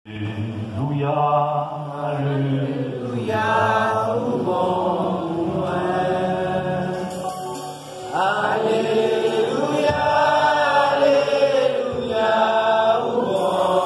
Alléluia, Alléluia, au bon Alléluia, Alléluia, au bon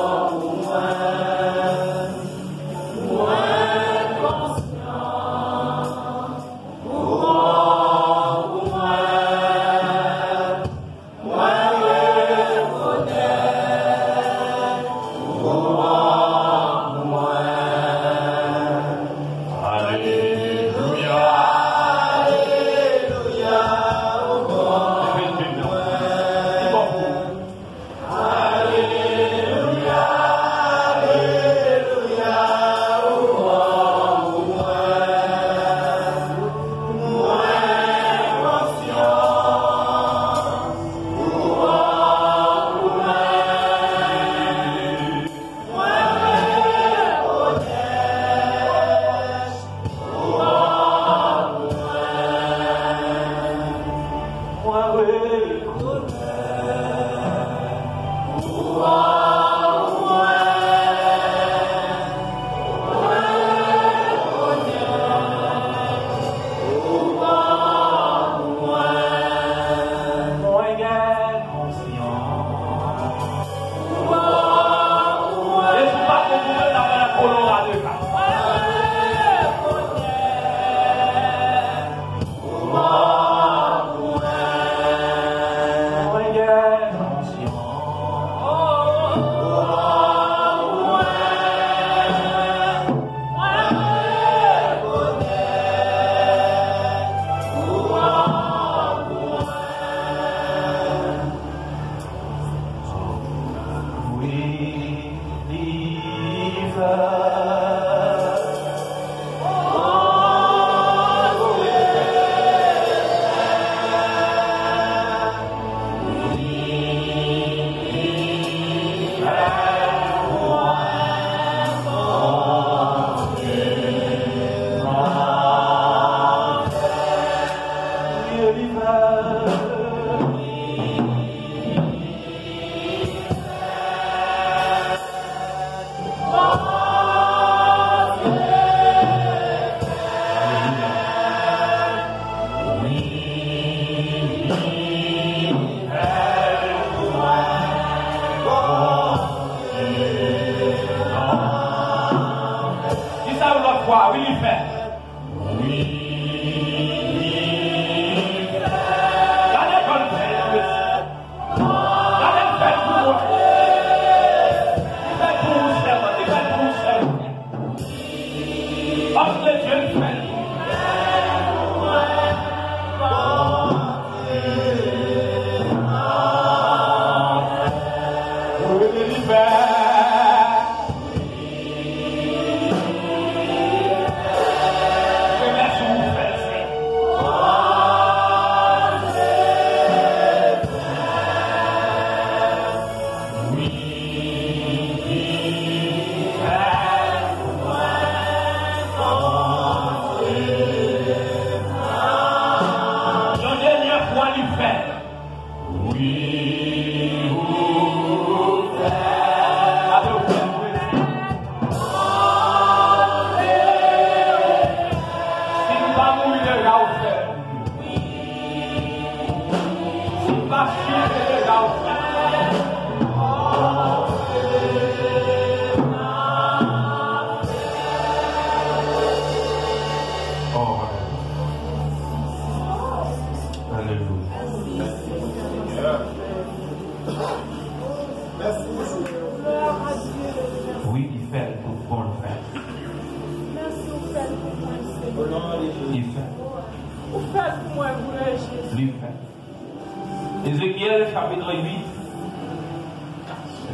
Ézéchiel chapitre 8,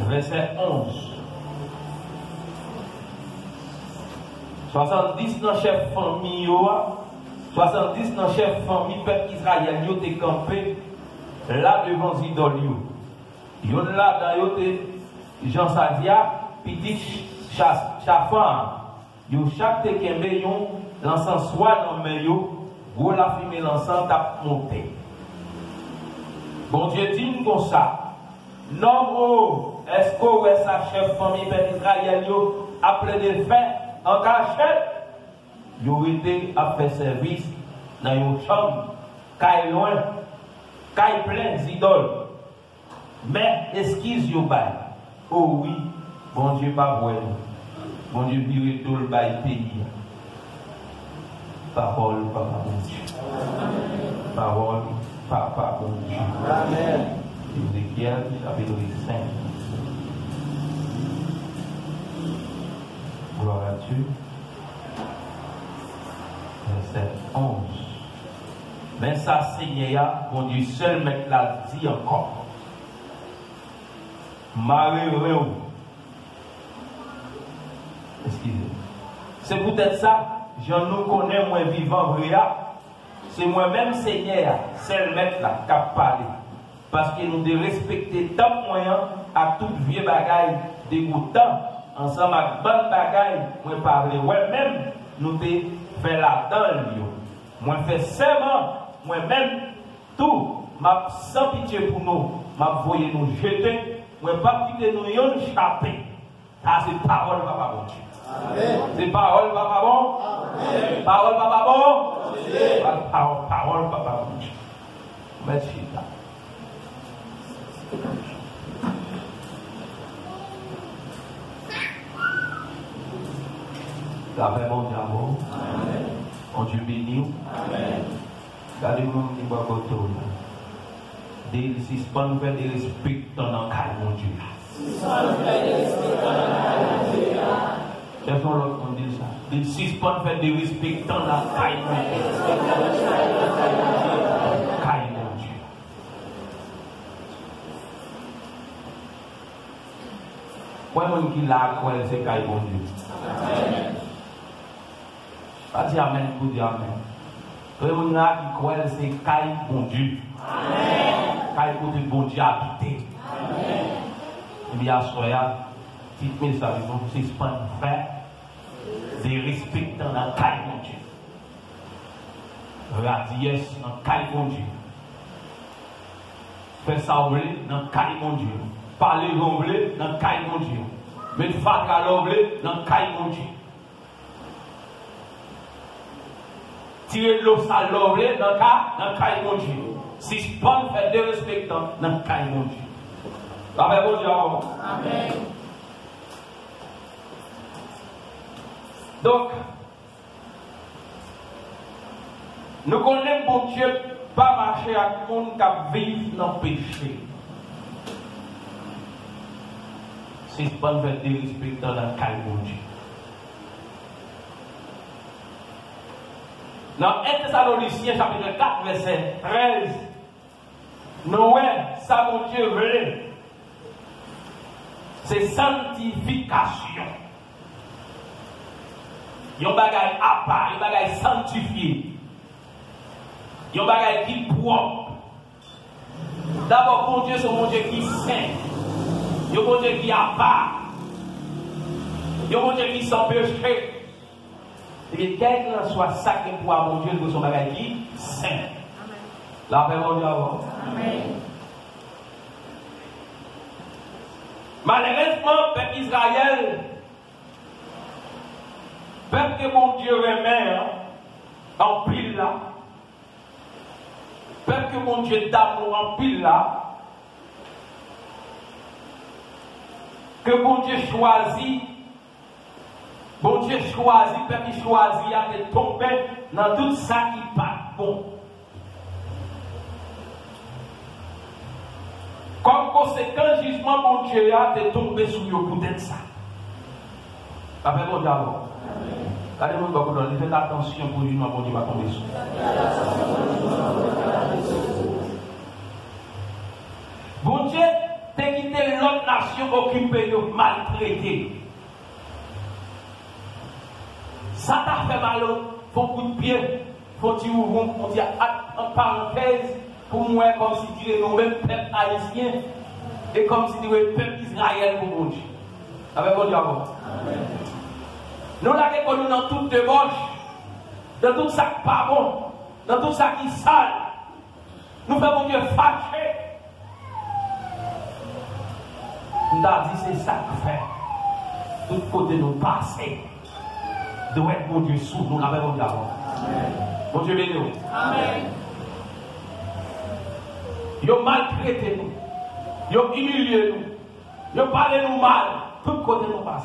verset 11. 70 dans chef famille, 70 dans chef famille, peuple Israël, ils ont campé là devant Zidol. Ils ont là dans Jean Sadia, petit Chafan. Ils ont chaque tekembe, l'encens soit dans le meilleur, gros la fumée l'encens t'a monté. Bon Dieu dit comme ça, non, est-ce que sa chef famille peuple Israël a plein de faim en cachette? Ils ont été à faire service dans une chambre, caille loin, caille plein d'idoles. Mais esquisse yo bail. Oh oui, bon Dieu pas vrai. Bon Dieu vire tout le bail pays. Parole, papa bon Dieu. Parole, papa bon Dieu. Amen. Ézéchiel, chapitre 5. Gloire à Dieu. Verset 11. Mais ça, Seigneur, mon Dieu seul me l'a dit encore. Malheureux. Excusez. C'est peut-être ça, je nous connais, moi vivant vrai. C'est moi-même, Seigneur, seul maître là, qui a parlé. Parce que nous devons respecter tant moyen à toute vieux bagaille dégoûtant. Ensemble avec bonne bagaille, moi parler. Moi-même, nous devons faire la donne. Moi faire serment, moi-même, tout, m'a sans pitié pour nous, m'a voyé nous jeter, moi pas quitter nous yon chapé. Ça c'est parole papa bon Dieu. Amen. C'est parole papa bon. Amen. Parole papa bon. Amen. Parole papa bon Dieu. Merci. La paix mon Dieu amour. Amen. Mon Dieu béni. Amen. Gardez-moi qui va côté. Des suspend faire des respect dans le cas mon Dieu. Suspend faire des respect dans le cas mon Dieu. C'est son l'autre on dit ça. Des suspend faire des respect dans la caille mon Dieu. Caille mon Dieu. Quoi mon qui l'a quoi c'est caille mon Dieu. Amen. Pas dire amen pour dire amen. Tout le monde qui croit c'est caille bon Dieu. Amen. Caille pour le bon Dieu habiter. Amen. Et bien, soya, petit message, c'est pas frère, des respect dans la caille bon Dieu. Radiesse dans la caille bon Dieu. Faire ça dans la caille bon Dieu. Parler l'anglais dans la caille bon Dieu. Mettre fatra l'anglais dans la caille bon Dieu. Tirer l'eau sale l'anglais dans la caille mon Dieu. Si je peux faire des respectants dans le cas de mon Dieu. Amen, bon Dieu. Amen. Donc, nous connaissons bon Dieu, pas marcher avec le monde qui vit dans le péché. Si je peux faire des respectants dans le cas de mon Dieu. Dans 1 Thessaloniciens chapitre 4, verset 13, nous ça mon Dieu veut, c'est sanctification. Yon bagay à part, yon bagay sanctifié. Yon bagay qui propre. D'abord, mon Dieu, c'est mon Dieu qui saint. Yon mon Dieu qui à part. Yon mon Dieu qui sans péché. Et bien, quel que soit ça qui pour mon Dieu, de son bagage qui saint. La paix, mon Dieu. Amen. Malheureusement, peuple Israël, peuple que mon Dieu remet en pile là, peuple que mon Dieu d'amour en pile là, que mon Dieu choisit. Bon Dieu choisit, peuple choisit à te tomber dans tout ça qui n'est pas bon. Comme conséquence, jugement, mon Dieu a te tomber sur le coup de ça. Avec mon Dieu. Regardez-moi, faites attention pour jugement, mon Dieu va tomber sur. Bon Dieu, t'as quitté l'autre nation occupée de maltraiter. Ça t'a fait mal, faut coup de pied, faut dire ouvrir, faut dire en parenthèse, pour moi, comme si tu es nous-mêmes peuple haïtien, et comme si tu es peuple Israël pour mon Dieu. Avec mon Dieu. Nous l'avons connu dans toute débauche, dans tout ça qui n'est pas bon, dans tout ça qui est sale. Nous faisons mon Dieu fâché. nous avons dit c'est ça que fait. Tout côté nous passer. Doit être mon Dieu sous nous, l'avons dit avant. Mon Dieu béni nous. Amen. Ils ont maltraité nous. Ils ont humilié nous. Ils ont parlé nous mal. Tout côté nous passe.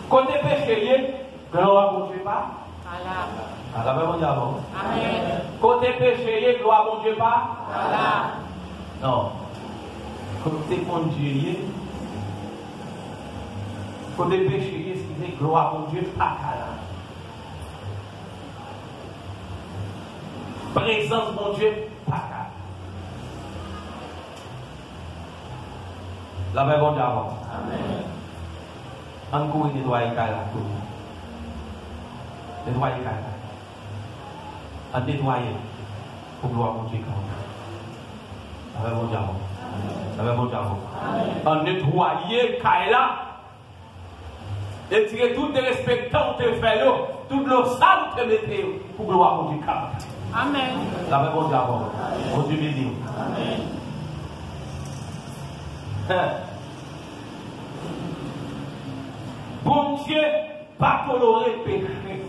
Côté péché, gloire à mon Dieu pas. Allah va mon Dieu avant. Amen. Côté péché, gloire à mon Dieu pas. Allah. Non. Côté mon Dieu, côté péché, excusez, gloire à mon Dieu pas. Présence mon Dieu pas. La même bon Dieu avant. Amen. Encore nettoyer la cour. Nettoyer la nettoyer pour gloire mon Dieu. La même bon Dieu avant. La même bon Dieu avant. En nettoyer Kaila. Et tirer tout les respectants te fait tout le sale te mettez pour gloire mon Dieu. Amen. La même bon Dieu avant. Mon Dieu béni. Amen. Bon Dieu, pas tolérer le péché.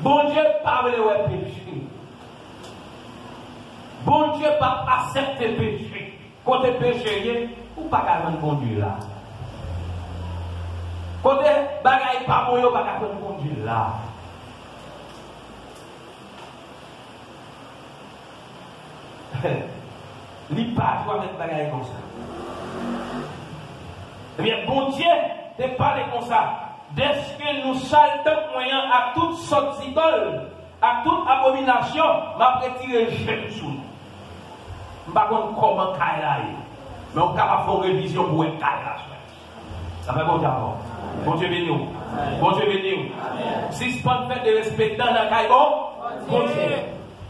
Bon Dieu, pas le péché. Bon Dieu, pas accepter le péché. Quand tu péché, ou pas qu'à bon Dieu là. Quand tu bagaille pas bon, ou pas qu'à bon Dieu là. Li pas doit mettre bagaille comme ça. Eh bien, bon Dieu, te parler comme ça. Dès que nous saltons moyen à toutes sortes d'idoles, à toute abomination, m'a retiré Jésus. Je ne sais pas comment Kaila est. Mais on peut faire une révision pour une Kaila. Ça fait bon Dieu avant. Bon Dieu béni nous. Bon Dieu béni nous. Si ce pas fait de respect dans la Kaila, bon Dieu.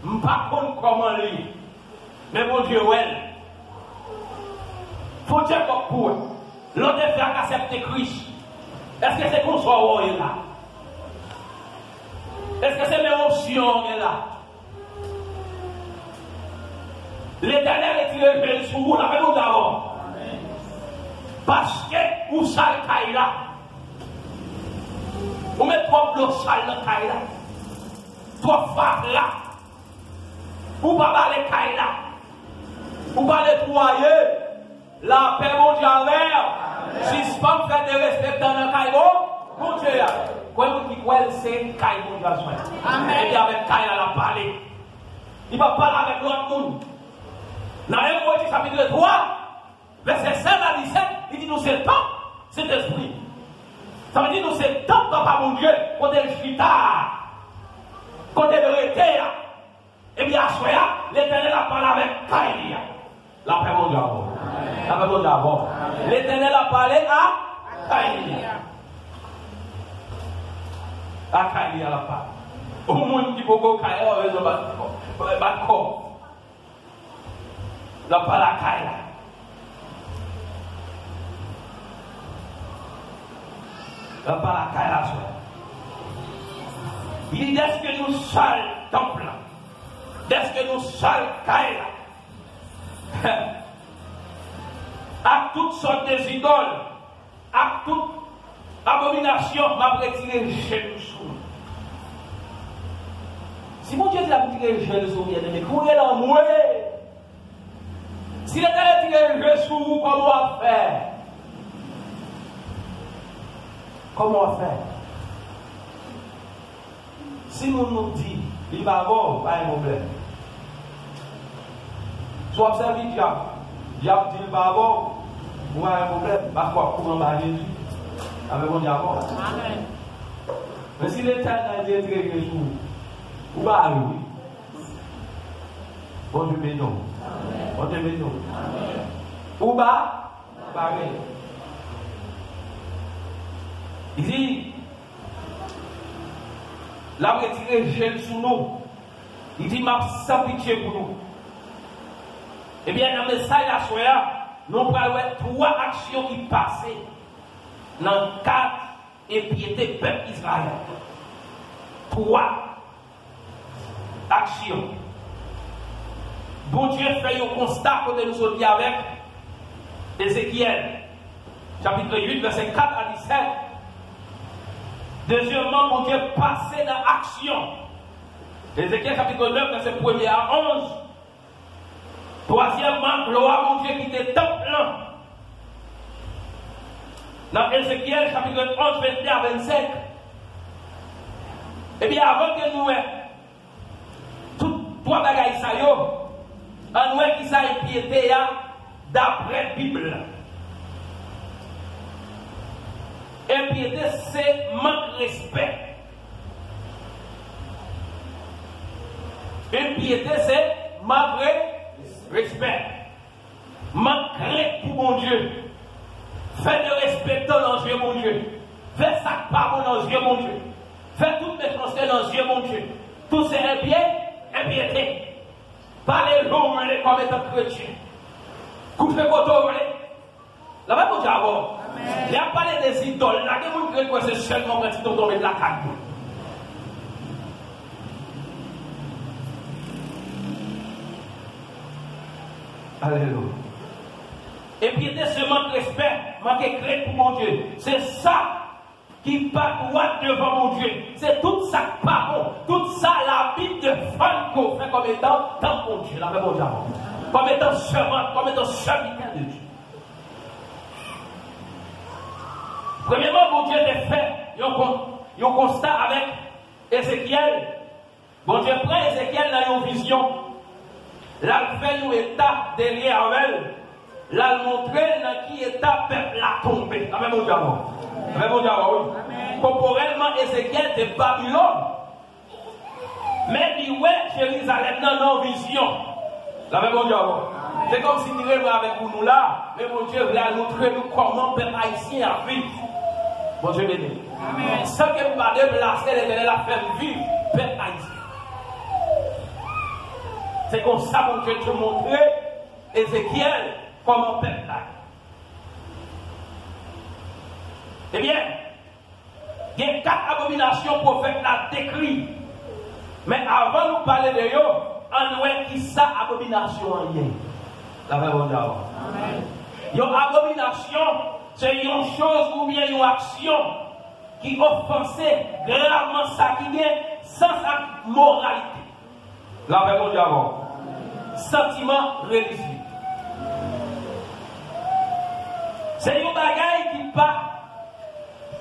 Je ne sais pas comment lui. Mais bon Dieu, ouais. Faut dire que pour l'autre fait accepter Christ. Est-ce que c'est qu'on soit là? Est-ce que c'est l'émotion là? L'Éternel est tiré sur vous, la même d'abord. Parce que vous savez là. Vous mettez trois blocs sales dans Kaila. Trois femmes là. Vous ne pouvez pas aller Kaila. Vous ne pouvez pas nettoyer. La paix, mon Dieu, avec. Si ce n'est pas fait de respect dans le Kaïbo, mon Dieu, quand vous dites que c'est Kaïbo, mon Dieu, Amen. et puis avec Kaïla, la parler. Il va parler avec l'autre monde. Dans Hébreux chapitre 3, verset 5 à 17, il dit nous c'est le temps, c'est l'esprit. Ça veut dire nous c'est le temps, papa, mon Dieu, quand elle chita, quand elle vérité, et bien à soi, l'Éternel a parlé avec Kaïla. La paix, mon Dieu, avant. La paix, mon Dieu, avant. L'Éternel a parlé à Kaïlia. À Kaïlia, la parole. Au monde qui peut go Kaïlia, on va battre corps. La parole à Kaïlia. La parole à Kaïlia. Il dit, est-ce que nous sommes temple? Est-ce que nous sommes Kaïlia? À toutes sortes d'idoles, à toute abomination, m'a retiré Jésus. Si mon Dieu a retiré Jésus, bien aimé, courez dans moi. Si l'Éternel a retiré Jésus, comment on va faire? Comment on va faire? Si nous disons, il va bon, pas un problème. Soit observé diable. Diable dit le barbon, vous avez un problème, pas quoi, pour en Jésus. Avec mon diable. Amen. Mais si l'Éternel a dit que Jésus, vous allez oui. Bon Dieu béni. Bon Dieu béni. Ou bas, pareil. Il dit, la retiré Jésus sur nous. Il dit, m'a sans pitié pour nous. Eh bien, dans le message de la soirée, nous avons trois actions qui passent dans 4 impiétés peuple Israël. 3 action. Bon Dieu fait un constat que nous sommes avec Ézéchiel, chapitre 8, verset 4 à 17. Deuxièmement, bon Dieu passé dans l'action. Ézéchiel, chapitre 9, verset 1 à 11. Troisièmement, gloire mon Dieu qui était temple. Dans Ézéchiel, chapitre 11, 21 à 25. Eh bien, avant que nous tout trois bagailles ça yo, on nous qui ça impiété d'après la Bible. Impiété, c'est manque de respect. Impiété, c'est manque de respect. Manque de pour mon Dieu. Fais de respect dans les yeux, mon Dieu. Fais ça pas dans les yeux, mon Dieu. Fais toutes mes conseils dans les yeux, mon Dieu. Tout c'est impiété. Parlez l'homme comme étant chrétien. Coupez votre homme. La même chose avant. Il y a parlé des idoles. Là, il y a des gens qui c'est seulement quand ils sont tombés de la carte. Alléluia. Et puis, c'est manque de respect, manque de crainte pour mon Dieu. C'est ça qui pas droit devant mon Dieu. C'est tout ça qui pas bon. Tout ça, la Bible de femme qu'on fait comme étant dans mon Dieu. La même chose avant. Comme étant servante, comme étant serviteur de Dieu. Premièrement, mon Dieu a fait un constat avec Ézéchiel. Bon Dieu prend Ézéchiel dans une vision. Là, il fait un état derrière elle. Là, il montre dans qui état peuple a tombé. La même chose avant. La même chose avant, oui. Corporellement, Ézéchiel de Babylone. Mais il ouais Jérusalem dans une vision. La même chose avant. C'est comme si nous étions avec nous là. Mais mon Dieu voulait nous montrer comment peuple haïtien a vécu. Bon Dieu béni. Sans que vous ne déplacer l'éternel a fait vivre, peuple haïtien. C'est comme ça mon Dieu te montrer Ézéchiel comment peuple là. Eh bien, il y a 4 abominations prophètes là décrites. Mais avant de nous parler de eux, on voit qui ça abomination en lien. La vraie bonne d'abord. Une abomination, c'est une chose ou bien une action qui offense gravement ça qui vient sans sa moralité. La vraie bonne d'abord. Sentiment religieux. C'est une bagaille qui pas.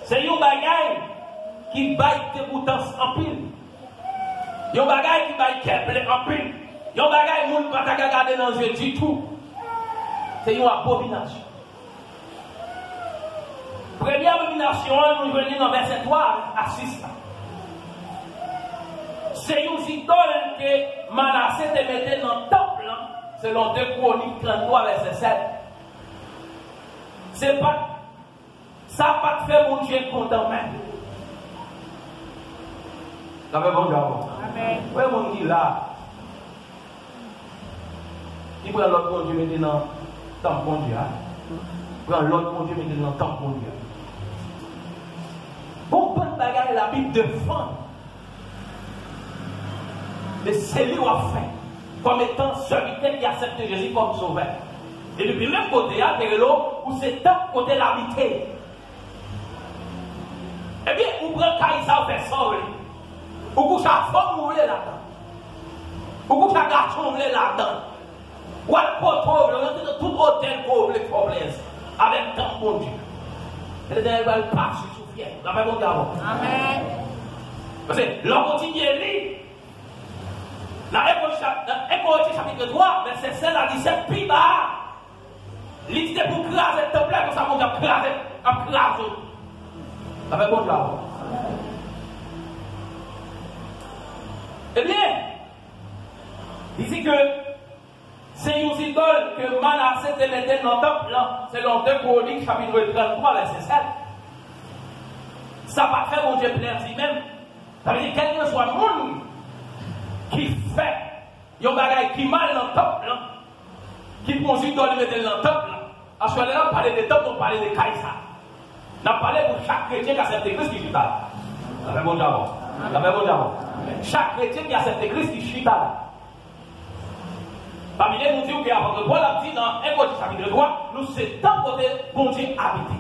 C'est une bagaille qui baille dégoûtance en pile. Une bagaille qui baille qu'elle en pile. Une bagaille qui ne peut pas regarder dans les yeux du tout. C'est une abomination. Première abomination, nous venons dans verset 3 à 6. C'est une idole que Manassé te mettait dans le temple, selon 2 Chroniques 33, verset 7. C'est pas, ça n'a pas fait mon Dieu content même. Ça fait bon Dieu. Amen. Oui, mon Dieu là, il prend l'autre mon Dieu maintenant dans le temple mon Dieu. Il prend l'autre mon Dieu maintenant dans le temple mon Dieu. Bon, bonne bagarre, la Bible défend. Mais c'est lui qui a fait, comme étant celui qui accepte Jésus comme sauveur. Et depuis le même côté, il y a l'eau où c'est tant côté l'habité. Eh bien, vous prenez Kaïsa, vous faites ça, vous couchez à femme, vous voulez là-dedans. Vous couchez à garçon, vous voulez là-dedans. Ou à poteau, vous voulez tout hôtel pour vous les problèmes. Avec tant bon Dieu. Et les derniers va passer sous fier. La même chose d'abord. Amen. Parce que l'homme continue à lire. Dans Hébreux chapitre 3, verset 16 à 17, puis bas, l'idée pour craser le temple, comme ça, mon Dieu, craser. Avec mon Dieu. Eh bien, il dit que c'est une idole que Manassé te mettait dans le temple, selon 2 Chroniques, chapitre 33, verset 7. Ça va faire mon Dieu plaisir lui-même. Ça veut dire quel que soit le monde qui fait un bagage qui mal dans le temple, qui conduit dans le mettre dans le temple. À ce moment-là, on parlait des temples, on parlait des Kaïsa. On a parlé pour chaque chrétien qui a cette église qui est là. Ça fait bon d'abord. La même chaque chrétien qui accepte Christ qui chita là. Parmi les nous disons qu'avant que Paul a dit dans 1 Corinthiens chapitre 3, nous c'est temps côté bon Dieu habité.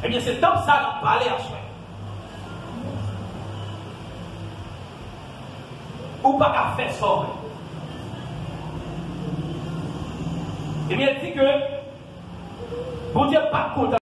Eh bien c'est temps ça nous parler à soi. Ou pas qu'à faire ça. Eh bien il dit que bon Dieu pas content.